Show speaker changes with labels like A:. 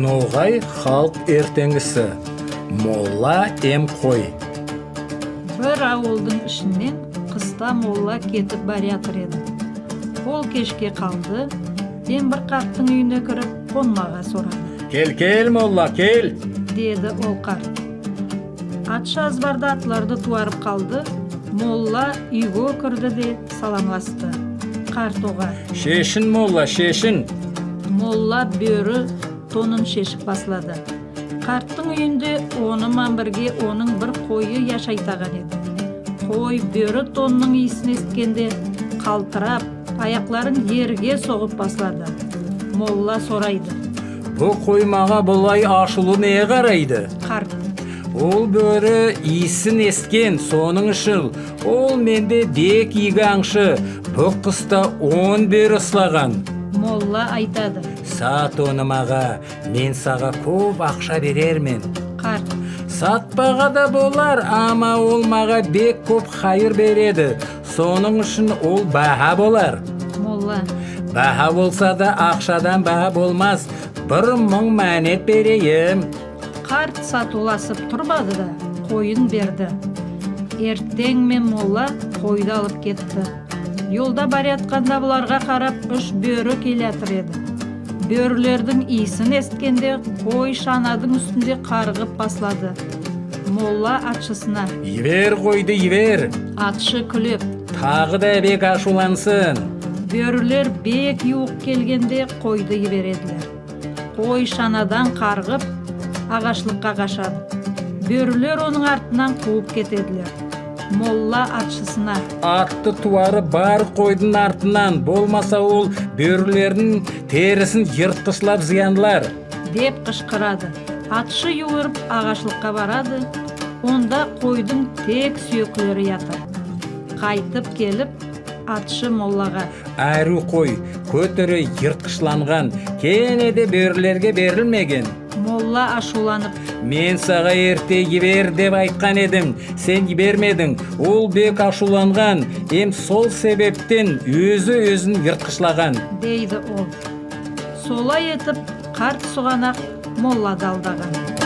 A: Ноғай халк ертеңгісі, молла ем қой.
B: Бір ауылдың ішінен қыста молла кетіп барятыр еді. Ол кешке қалды, дем бір қарттың үйіне кіріп, қонмаға сорады.
A: Кел, молла, кел!
B: Деді ол қарт. Атшы азбарда атларды туарып қалды, молла үйге кірді де саламласты. Қарт оға:
A: Шешін, молла, шешін!
B: Молла бөрі тонын шешіп баслады. Қарттың үйінде онымен бірге оның бір қойы яшайтаған еді. Қой бөрі тонның иісін естігенде қалтырап, аяқларын жерге соғып баслады. Молла сорайды:
A: Бұл қоймаға бұлай ашылу не қарайды?
B: Қарт:
A: Ол бөрі иісін есткен, соның үшін ол менде дек игі аңшы, бұл қыста 10 бөрі ұслаған.
B: Молла айтады:
A: Сат оны маға, мен саға көп ақша берермен.
B: Қарт:
A: Сатпаға да болар, ама ол маға бек көп хайыр береді. Соның үшін ол баха болар.
B: Молла:
A: Баха болса да ақшадан баха болмас. 1000 мәнет берейім.
B: Қарт сатуласып тұрбады да қойын берді. Ертең мен молла қойды алып кетті. Yolda барятқанда бұларға қарап 3 бөрі келетір еді. Бөрілердің иісін есткенде қой шанадың үстінде қарғып баслады. Молла атшысына:
A: Ивер қойды, ивер!
B: Атшы күліп:
A: Тағы да бек ашулансын.
B: Бөрілер бек юық келгенде қойды ибереділер. Қой шанадан қарғып ағашлыққа қашады. Бөрілер оның артынан қуып кетеділер. Молла атшысына:
A: Атты туары бар қойдың артынан, болмаса ол бөрілердің терісін жыртқышлап зияндылар.
B: Деп қышқырады. Атшы юырып ағашлыққа барады. Онда қойдың тек сүйекілері ятыр. Қайтып келіп, атшы моллаға:
A: Әрі қой, көтірі жыртқышланған, кенеде бөрілерге берілмеген.
B: Молла ашуланып:
A: Мен саға ерте ебер деп айтқан едім, сен ебермедің. Ол бек ашуланған, сол себептен өзін жыртқышлаған.
B: Дейді ол. Солай етіп, қарт сұғанақ молла алдаған.